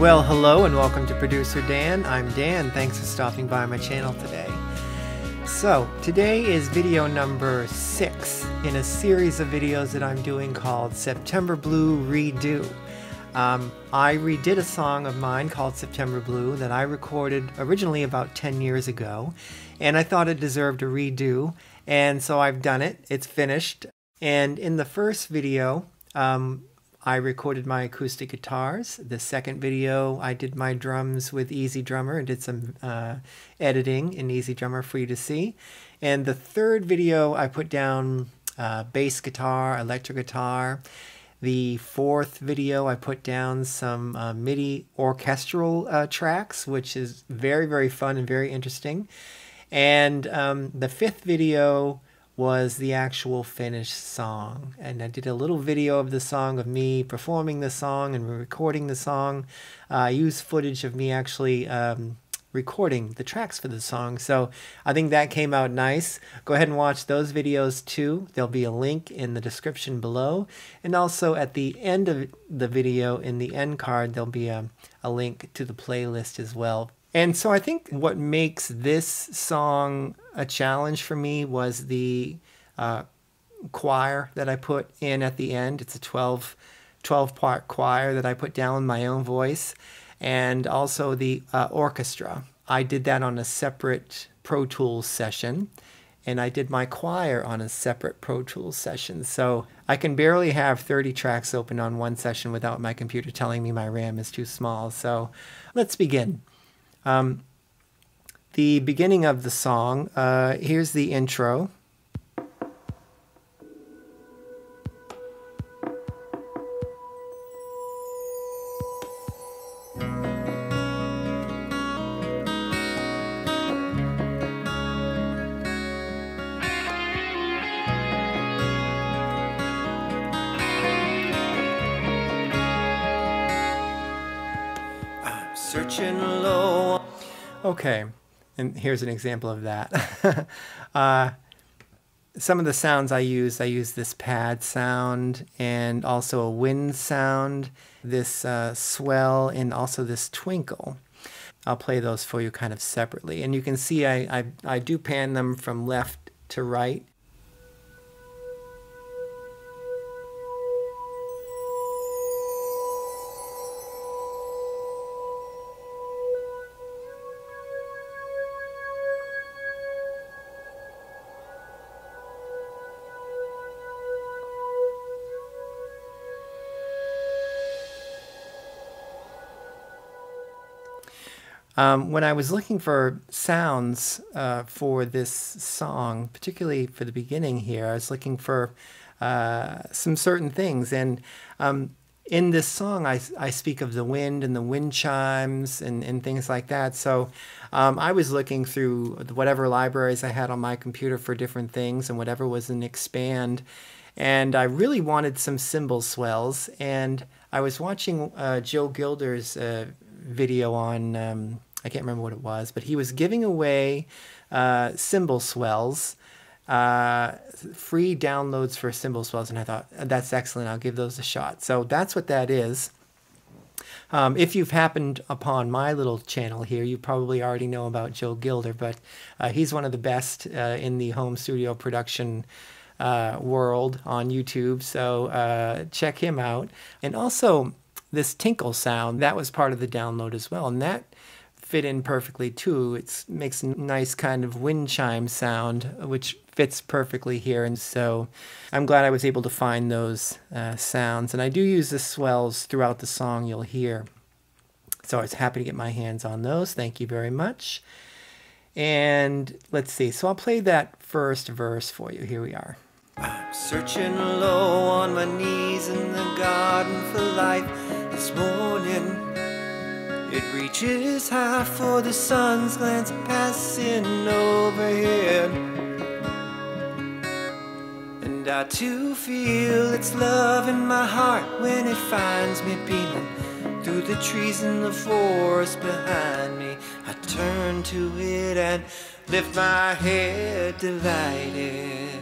Well, hello and welcome to Producer Dan. I'm Dan. Thanks for stopping by my channel today. So, today is video number 6 in a series of videos that I'm doing called September Blue Redo. I redid a song of mine called September Blue that I recorded originally about 10 years ago, and I thought it deserved a redo, and so I've done it. It's finished. And in the first video, I recorded my acoustic guitars. The second video, I did my drums with Easy Drummer and did some editing in Easy Drummer for you to see. And the third video, I put down bass guitar, electric guitar. The fourth video, I put down some MIDI orchestral tracks, which is very, very fun and very interesting. And the fifth video was the actual finished song, and I did a little video of the song, of me performing the song and recording the song. I used footage of me actually recording the tracks for the song, so I think that came out nice. Go ahead and watch those videos too. There'll be a link in the description below, and also at the end of the video, in the end card, there'll be a link to the playlist as well. And so I think what makes this song a challenge for me was the choir that I put in at the end. It's a 12-part choir that I put down in my own voice, and also the orchestra. I did that on a separate Pro Tools session, and I did my choir on a separate Pro Tools session. So I can barely have 30 tracks open on one session without my computer telling me my RAM is too small. So let's begin. The beginning of the song, here's the intro. I'm searching low. Okay, and here's an example of that. Some of the sounds I use this pad sound and also a wind sound, this swell, and also this twinkle. I'll play those for you kind of separately. And you can see I do pan them from left to right. When I was looking for sounds for this song, particularly for the beginning here, I was looking for some certain things. And in this song, I speak of the wind and the wind chimes and things like that. So I was looking through whatever libraries I had on my computer for different things and whatever was in Expand. And I really wanted some cymbal swells. And I was watching Joe Gilder's video on, I can't remember what it was, but he was giving away cymbal swells, free downloads for cymbal swells, and I thought, that's excellent, I'll give those a shot. So that's what that is. If you've happened upon my little channel here, you probably already know about Joe Gilder, but he's one of the best in the home studio production world on YouTube, so check him out. And also, this tinkle sound, that was part of the download as well, and that fit in perfectly too. It makes a nice kind of wind chime sound, which fits perfectly here, and so I'm glad I was able to find those sounds. And I do use the swells throughout the song, you'll hear. So I was happy to get my hands on those. Thank you very much. And let's see, so I'll play that first verse for you. Here we are. I'm searching low on my knees in the garden for life this morning. It reaches high for the sun's glance passing overhead, and I too feel its love in my heart when it finds me peeling through the trees in the forest behind me. I turn to it and lift my head delighted.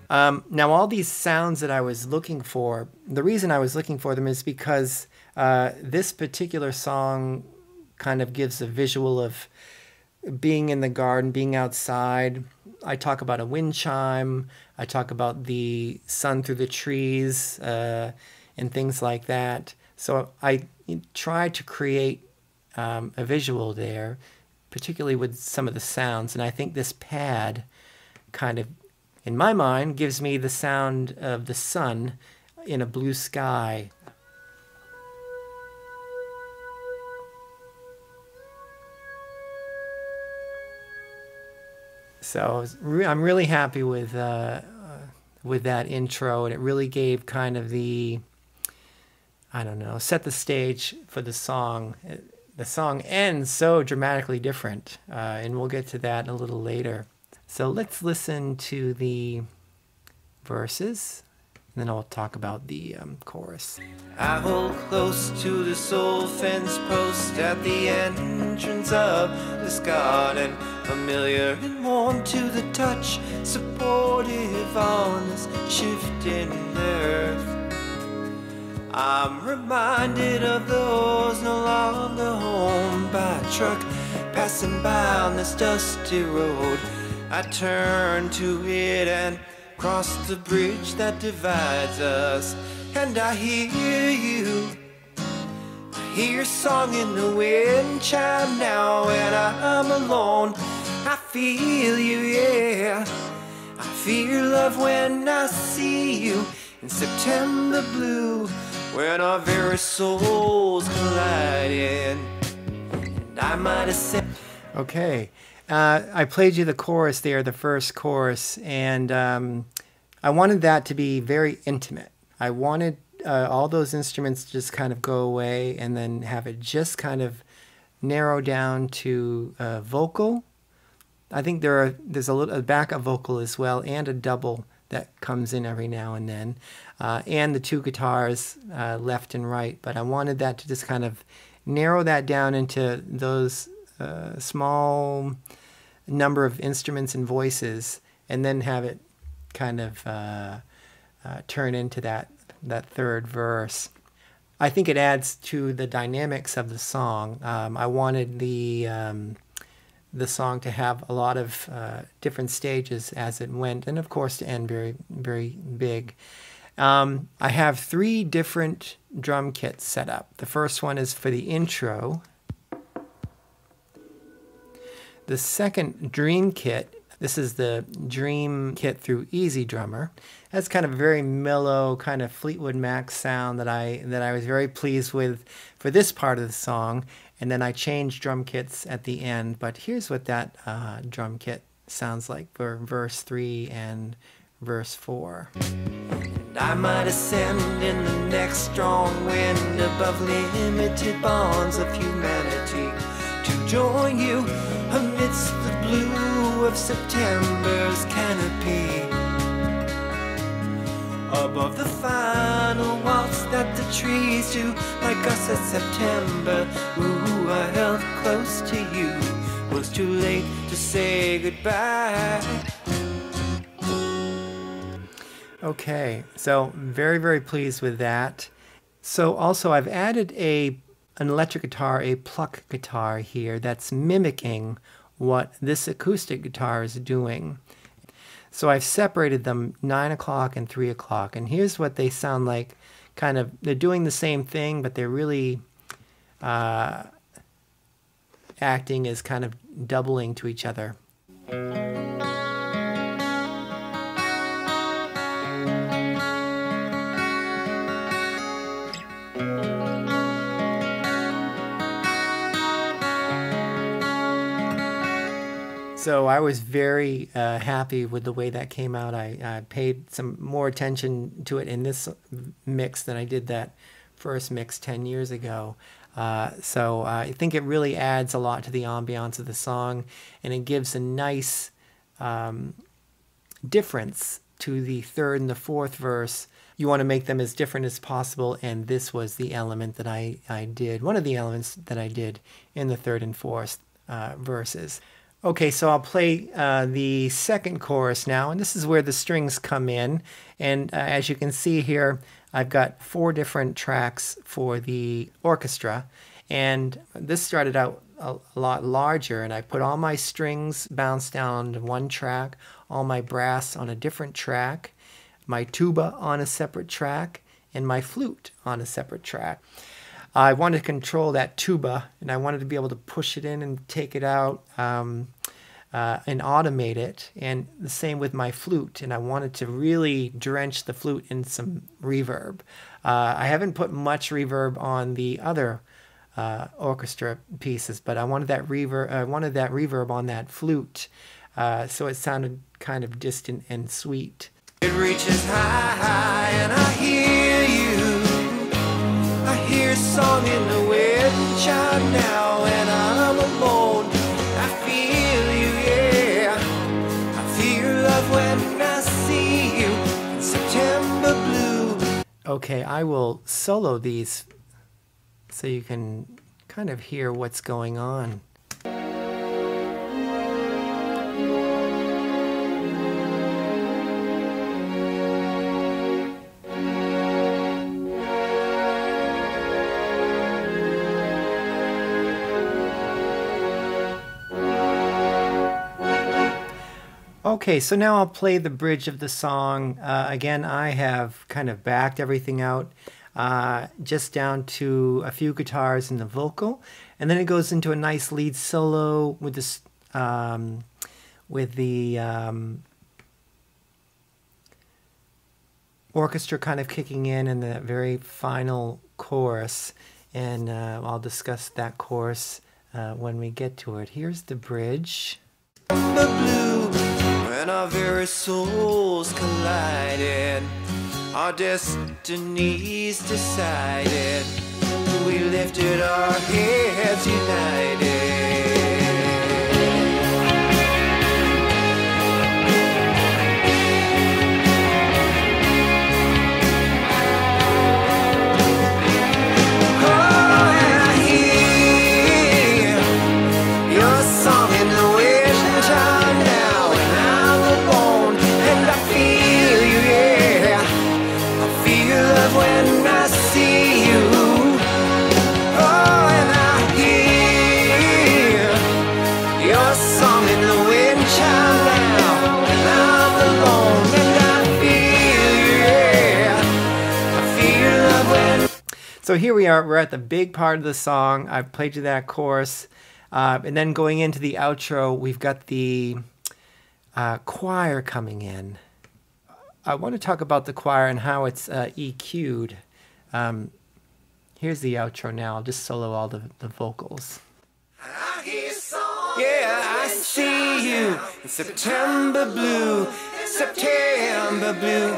Now all these sounds that I was looking for, the reason I was looking for them is because This particular song kind of gives a visual of being in the garden, being outside. I talk about a wind chime. I talk about the sun through the trees and things like that. So I try to create a visual there, particularly with some of the sounds. And I think this pad kind of, in my mind, gives me the sound of the sun in a blue sky. So I'm really happy with that intro, and it really gave kind of the, I don't know, set the stage for the song. The song ends so dramatically different, and we'll get to that a little later. So let's listen to the verses, and then I'll talk about the chorus. I hold close to this old fence post at the entrance of this garden, familiar and warm to the touch, supportive on this shifting earth. I'm reminded of those no longer home by truck, passing by on this dusty road. I turn to it and cross the bridge that divides us, and I hear you. I hear your song in the wind chime now, and I'm alone. I feel you, yeah. I feel your love when I see you in September blue, when our very souls colliding. And I might have said, okay. I played you the chorus there, the first chorus, and I wanted that to be very intimate. I wanted all those instruments to just kind of go away and then have it just kind of narrow down to vocal. I think there's a backup vocal as well, and a double that comes in every now and then, and the two guitars left and right. But I wanted that to just kind of narrow that down into those small number of instruments and voices, and then have it kind of turn into that third verse. I think it adds to the dynamics of the song. I wanted the song to have a lot of different stages as it went, and of course to end very, very big. I have 3 different drum kits set up. The first one is for the intro. The second Dream kit, this is the Dream kit through Easy Drummer. That's kind of a very mellow, kind of Fleetwood Mac sound that I was very pleased with for this part of the song. And then I changed drum kits at the end. But here's what that drum kit sounds like for verse 3 and verse 4. and I might ascend in the next strong wind above limited bonds of humanity, to join you amidst the blue of September's canopy, above the final waltz that the trees do, like us at September. Ooh, I held close to you, was too late to say goodbye. Okay, so very, very pleased with that. So also I've added an electric guitar, a pluck guitar here that's mimicking what this acoustic guitar is doing. So I've separated them 9 o'clock and 3 o'clock, and here's what they sound like. Kind of, they're doing the same thing, but they're really acting as kind of doubling to each other. So I was very happy with the way that came out. I paid some more attention to it in this mix than I did that first mix 10 years ago. So I think it really adds a lot to the ambiance of the song, and it gives a nice difference to the third and the fourth verse. You want to make them as different as possible, and this was the element that I did, one of the elements that I did in the third and fourth verses. Okay, so I'll play the second chorus now, and this is where the strings come in. And as you can see here, I've got 4 different tracks for the orchestra. And this started out a lot larger, and I put all my strings bounced down to one track, all my brass on a different track, my tuba on a separate track, and my flute on a separate track. I wanted to control that tuba, and I wanted to be able to push it in and take it out and automate it. And the same with my flute, and I wanted to really drench the flute in some reverb. I haven't put much reverb on the other orchestra pieces, but I wanted that reverb on that flute, so it sounded kind of distant and sweet. It reaches high and I hear you. I hear a song in the wind child now, and I'm alone. I feel you, yeah. I feel love when I see you in September blue. Okay, I will solo these so you can kind of hear what's going on. Okay, so now I'll play the bridge of the song. Again, I have kind of backed everything out just down to a few guitars and the vocal, and then it goes into a nice lead solo with this orchestra kind of kicking in the very final chorus, and I'll discuss that chorus when we get to it. Here's the bridge. Blue, when our very souls collided, our destinies decided, we lifted our heads united. So here we are, we're at the big part of the song. I've played you that chorus. And then going into the outro, we've got the choir coming in. I want to talk about the choir and how it's EQ'd. Here's the outro now. I'll just solo all the vocals. I hear songs, yeah, I see you in September blue, September blue.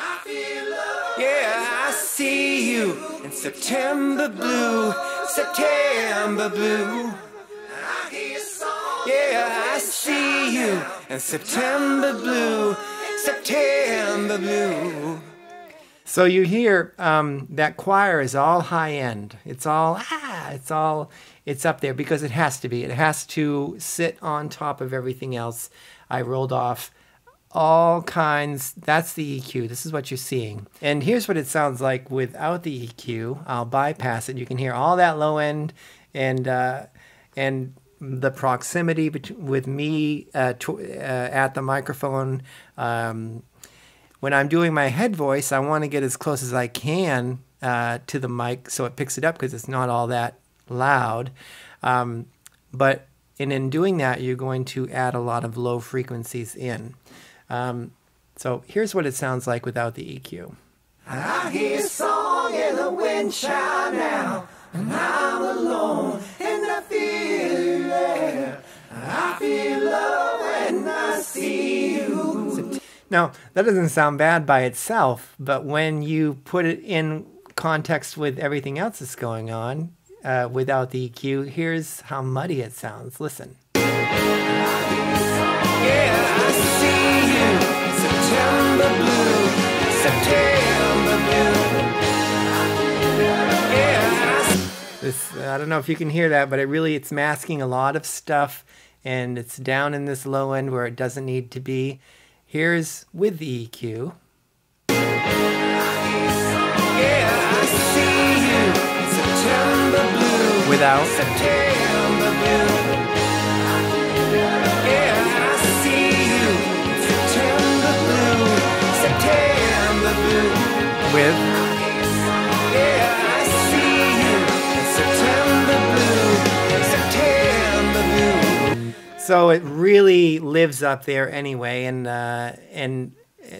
I feel love, yeah, I see you in September blue, September blue. I hear songs, yeah, I see you in September blue, September blue. So you hear that choir is all high end. It's up there because it has to be. It has to sit on top of everything else. I rolled off all kinds. That's the EQ. This is what you're seeing. And here's what it sounds like without the EQ. I'll bypass it. You can hear all that low end and the proximity with me at the microphone. When I'm doing my head voice, I want to get as close as I can to the mic so it picks it up because it's not all that loud. But in doing that, you're going to add a lot of low frequencies in. So here's what it sounds like without the EQ. I hear a song in the wind child now, and I'm alone, and I feel it. I feel love when I see you. Now, that doesn't sound bad by itself, but when you put it in context with everything else that's going on, without the EQ, here's how muddy it sounds. Listen. Yeah, I see you, September blue, September blue. Yeah, I don't know if you can hear that, but it's masking a lot of stuff and it's down in this low end where it doesn't need to be. Here's with the EQ. Yeah, I see you. September blue. Without. September blue. Yeah, I see you. September blue. September blue. With. Yeah, I see you. September blue. September blue. So it really lives up there anyway, and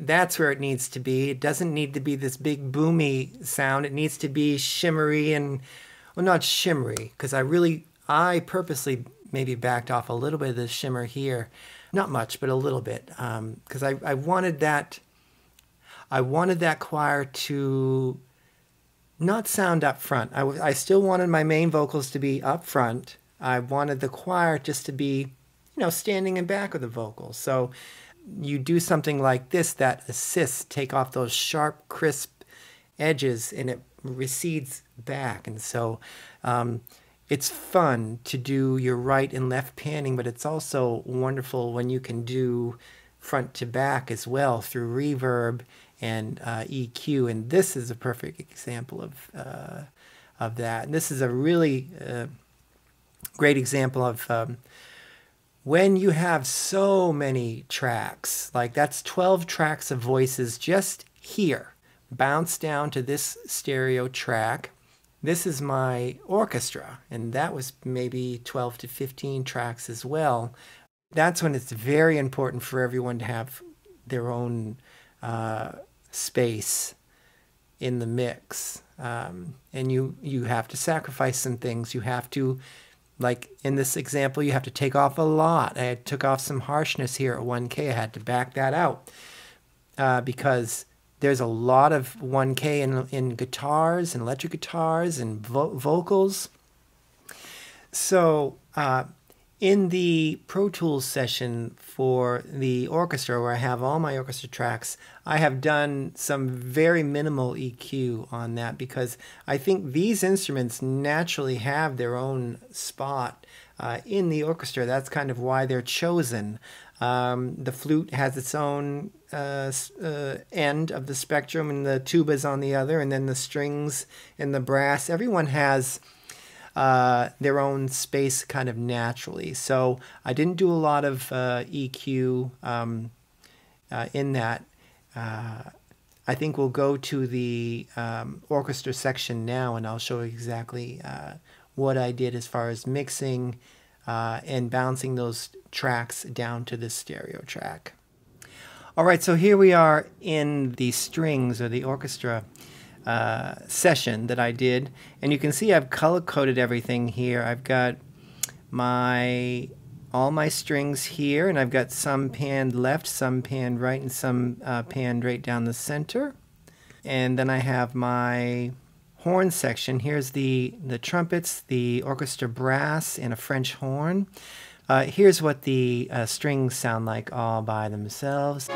that's where it needs to be. It doesn't need to be this big boomy sound. It needs to be shimmery and, well, not shimmery, because I purposely maybe backed off a little bit of the shimmer here. Not much, but a little bit, because I wanted that choir to not sound up front. I still wanted my main vocals to be up front. I wanted the choir just to be, standing in back of the vocals. So you do something like this that assists, take off those sharp, crisp edges, and it recedes back. And so it's fun to do your right and left panning, but it's also wonderful when you can do front to back as well through reverb and EQ. And this is a perfect example of that. And this is a really great example of when you have so many tracks, like that's 12 tracks of voices just here, bounce down to this stereo track. This is my orchestra, and that was maybe 12 to 15 tracks as well. That's when it's very important for everyone to have their own space in the mix. And you have to sacrifice some things. You have to, like in this example, you have to take off a lot. I took off some harshness here at 1K. I had to back that out because there's a lot of 1K in guitars and electric guitars and vocals. So in the Pro Tools session for the orchestra, where I have all my orchestra tracks, I have done some very minimal EQ on that because I think these instruments naturally have their own spot in the orchestra. That's kind of why they're chosen. The flute has its own end of the spectrum, and the tuba's on the other, and then the strings and the brass. Everyone has their own space kind of naturally. So I didn't do a lot of EQ in that. I think we'll go to the orchestra section now, and I'll show you exactly what I did as far as mixing and bouncing those tracks down to the stereo track. All right, so here we are in the strings or the orchestra session that I did, and you can see I've color-coded everything here. I've got all my strings here, and I've got some panned left, some panned right, and some panned right down the center. And then I have my horn section. Here's the trumpets, the orchestra brass, and a French horn. Here's what the strings sound like all by themselves.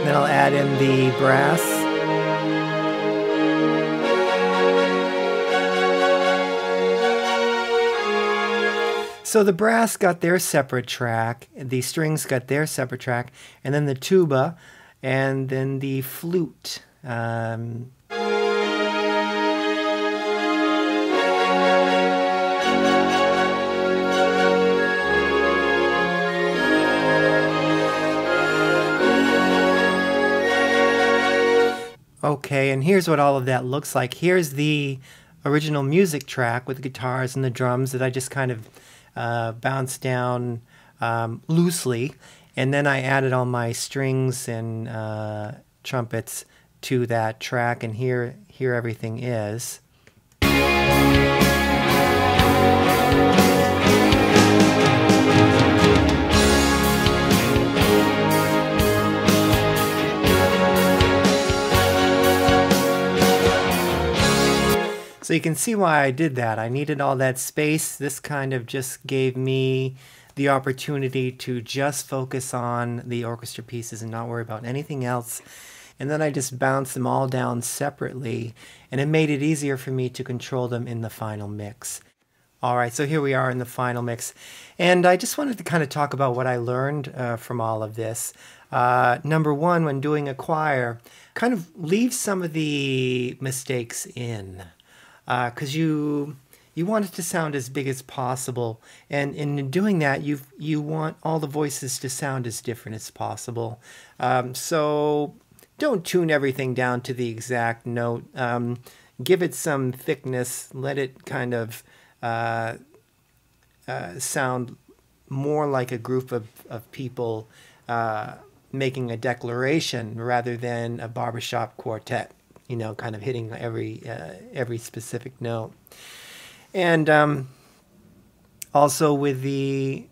Then I'll add in the brass. So the brass got their separate track, the strings got their separate track, and then the tuba, and then the flute. Okay, and here's what all of that looks like. Here's the original music track with the guitars and the drums that I just kind of bounced down loosely, and then I added all my strings and trumpets to that track, and here everything is. So you can see why I did that. I needed all that space. This kind of just gave me the opportunity to just focus on the orchestra pieces and not worry about anything else. And then I just bounced them all down separately, and it made it easier for me to control them in the final mix. All right, so here we are in the final mix. And I just wanted to kind of talk about what I learned from all of this. Number one, when doing a choir, kind of leave some of the mistakes in, because you want it to sound as big as possible, and in doing that, you want all the voices to sound as different as possible. So don't tune everything down to the exact note. Give it some thickness. Let it kind of sound more like a group of people making a declaration rather than a barbershop quartet, you know, kind of hitting every specific note. And also with the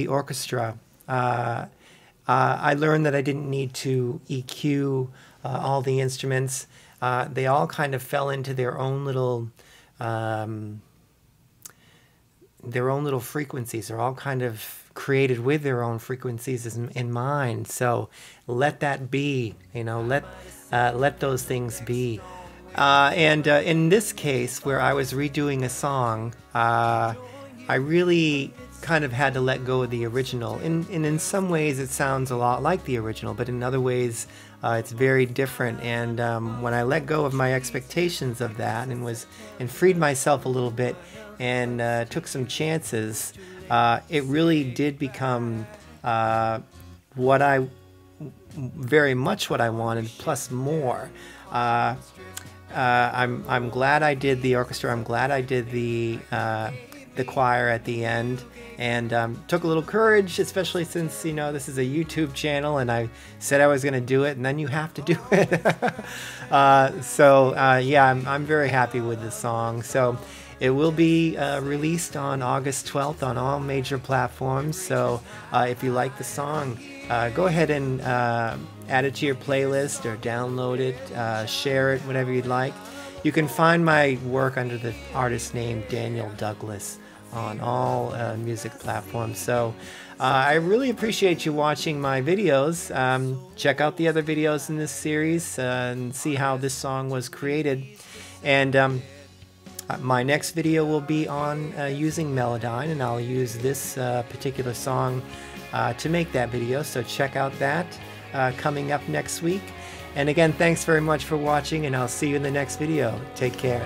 orchestra, I learned that I didn't need to EQ all the instruments. They all kind of fell into their own little frequencies. They're all kind of created with their own frequencies in mind. So let that be, you know, let those things be. And in this case, where I was redoing a song, I really kind of had to let go of the original. And in some ways, it sounds a lot like the original, but in other ways, it's very different. And when I let go of my expectations of that and freed myself a little bit and took some chances, it really did become very much what I wanted, plus more. I'm glad I did the orchestra. I'm glad I did the choir at the end, and took a little courage, especially since, you know, this is a YouTube channel and I said I was going to do it, and then you have to do it. Yeah, I'm very happy with the song. So it will be released on August 12th on all major platforms. So if you like the song, go ahead and add it to your playlist or download it, share it, whatever you'd like. You can find my work under the artist name Daniel Douglas on all music platforms. So I really appreciate you watching my videos. Check out the other videos in this series and see how this song was created. And my next video will be on using Melodyne, and I'll use this particular song to make that video. So check out that coming up next week. And again, thanks very much for watching, and I'll see you in the next video. Take care.